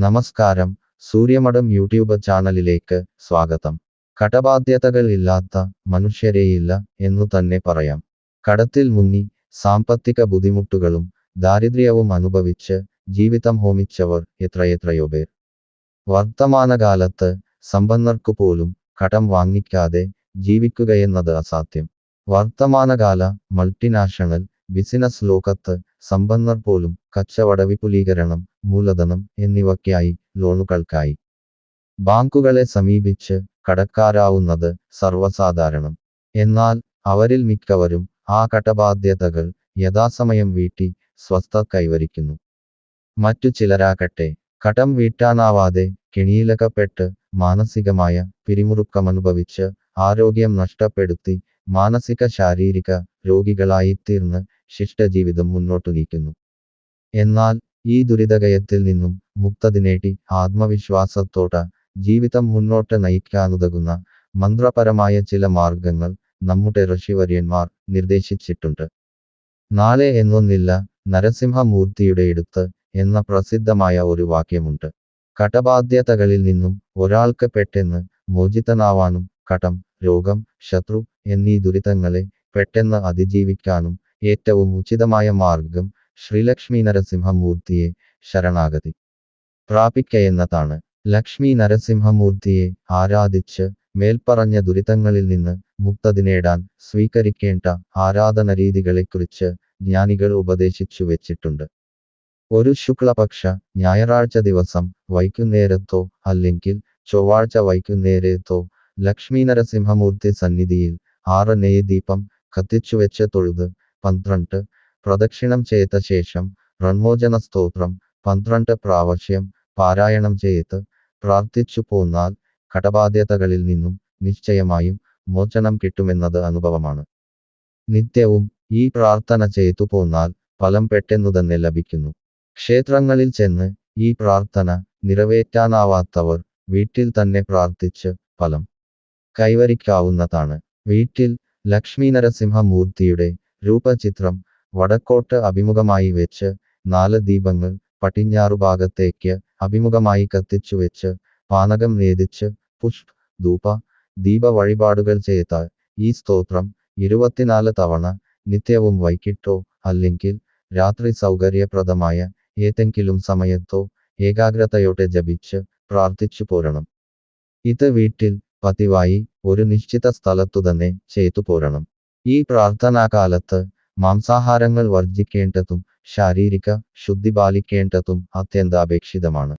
നമസ്കാരം. സൂര്യമഠം യൂട്യൂബ് ചാനലിലേക്ക് സ്വാഗതം. കടബാധ്യതകൾ ഇല്ലാത്ത മനുഷ്യരേയില്ല എന്നു തന്നെ പറയാം. കടത്തിൽ മുങ്ങി സാമ്പത്തിക ബുദ്ധിമുട്ടുകളും ദാരിദ്ര്യവും അനുഭവിച്ച് ജീവിതം ഹോമിച്ചവർ എത്രയെത്രയോ പേർ. വർത്തമാനകാലത്ത് സമ്പന്നർക്കുപോലും കടം വാങ്ങിക്കാതെ ജീവിക്കുകയെന്നത് അസാധ്യം. വർത്തമാനകാല മൾട്ടിനാഷണൽ ബിസിനസ് ലോകത്ത് സമ്പന്നർ പോലും കച്ചവട വിപുലീകരണം, മൂലധനം എന്നിവയ്ക്കായി ലോണുകൾക്കായി ബാങ്കുകളെ സമീപിച്ച് കടക്കാരാവുന്നത് സർവ്വസാധാരണം. എന്നാൽ അവരിൽ മിക്കവരും ആ കടബാധ്യതകൾ യഥാസമയം വീട്ടി സ്വസ്ഥത കൈവരിക്കുന്നു. മറ്റു ചിലരാകട്ടെ കടം വീട്ടാനാവാതെ കെണിയിലകപ്പെട്ട് മാനസികമായ പിരിമുറുക്കമനുഭവിച്ച് ആരോഗ്യം നഷ്ടപ്പെടുത്തി മാനസിക ശാരീരിക രോഗികളായിത്തീർന്ന് ശിഷ്ടജീവിതം മുന്നോട്ടു നീക്കുന്നു. എന്നാൽ ഈ ദുരിതകയത്തിൽ നിന്നും മുക്തത നേടി ആത്മവിശ്വാസത്തോടെ ജീവിതം മുന്നോട്ട് നയിക്കാനുതകുന്ന മന്ത്രപരമായ ചില മാർഗങ്ങൾ നമ്മുടെ ഋഷിവര്യന്മാർ നിർദ്ദേശിച്ചിട്ടുണ്ട്. നാളെ എന്നൊന്നില്ല നരസിംഹമൂർത്തിയുടെ അടുത്ത് എന്ന പ്രസിദ്ധമായ ഒരു വാക്യമുണ്ട്. കടബാധ്യതകളിൽ നിന്നും ഒരാൾക്ക് പെട്ടെന്ന് മോചിതനാവാനും കടം, രോഗം, ശത്രു എന്നീ ദുരിതങ്ങളെ പെട്ടെന്ന് അതിജീവിക്കാനും ഏറ്റവും ഉചിതമായ മാർഗം ശ്രീലക്ഷ്മി നരസിംഹമൂർത്തിയെ ശരണാഗതി പ്രാപിക്കയെന്നതാണ്. ലക്ഷ്മി നരസിംഹമൂർത്തിയെ ആരാധിച്ച് മേൽപ്പറഞ്ഞ ദുരിതങ്ങളിൽ നിന്ന് മുക്തത നേടാൻ സ്വീകരിക്കേണ്ട ആരാധനരീതികളെക്കുറിച്ച് ജ്ഞാനികൾ ഉപദേശിച്ചു വെച്ചിട്ടുണ്ട്. ഒരു ശുക്ലപക്ഷ ഞായറാഴ്ച ദിവസം വൈകുന്നേരത്തോ അല്ലെങ്കിൽ ചൊവ്വാഴ്ച വൈകുന്നേരത്തോ ലക്ഷ്മി നരസിംഹമൂർത്തി സന്നിധിയിൽ 6 നെയ്ദീപം കത്തിച്ചുവെച്ച് തൊഴുത് 12 പ്രദക്ഷിണം ചെയ്ത ശേഷം ഋൺമോചന സ്തോത്രം 12 പ്രാവശ്യം പാരായണം ചെയ്ത് പ്രാർത്ഥിച്ചു പോന്നാൽ കടബാധ്യതകളിൽ നിന്നും നിശ്ചയമായും മോചനം കിട്ടുമെന്നത് അനുഭവമാണ്. നിത്യവും ഈ പ്രാർത്ഥന ചെയ്തു പോന്നാൽ ഫലം പെട്ടെന്നുതന്നെ ലഭിക്കുന്നു. ക്ഷേത്രങ്ങളിൽ ചെന്ന് ഈ പ്രാർത്ഥന നിറവേറ്റാനാവാത്തവർ വീട്ടിൽ തന്നെ പ്രാർത്ഥിച്ച് ഫലം കൈവരിക്കാവുന്നതാണ്. വീട്ടിൽ ലക്ഷ്മി നരസിംഹമൂർത്തിയുടെ രൂപചിത്രം വടക്കോട്ട് അഭിമുഖമായി വെച്ച് 4 ദീപങ്ങൾ പടിഞ്ഞാറുഭാഗത്തേക്ക് അഭിമുഖമായി കത്തിച്ചുവെച്ച് പാനകം നേദിച്ച് പുഷ്പ, ധൂപ, ദീപ വഴിപാടുകൾ ചെയ്താൽ ഈ സ്തോത്രം 24 തവണ നിത്യവും വൈകിട്ടോ അല്ലെങ്കിൽ രാത്രി സൗകര്യപ്രദമായ ഏതെങ്കിലും സമയത്തോ ഏകാഗ്രതയോടെ ജപിച്ച് പ്രാർത്ഥിച്ചു പോരണം. ഇത് വീട്ടിൽ പതിവായി ഒരു നിശ്ചിത സ്ഥലത്തുതന്നെ ചെയ്തു പോരണം. ഈ പ്രാർത്ഥനാകാലത്ത് മാംസാഹാരങ്ങൾ വർജിക്കേണ്ടതും ശാരീരിക ശുദ്ധി പാലിക്കേണ്ടതും അത്യന്താപേക്ഷിതമാണ്.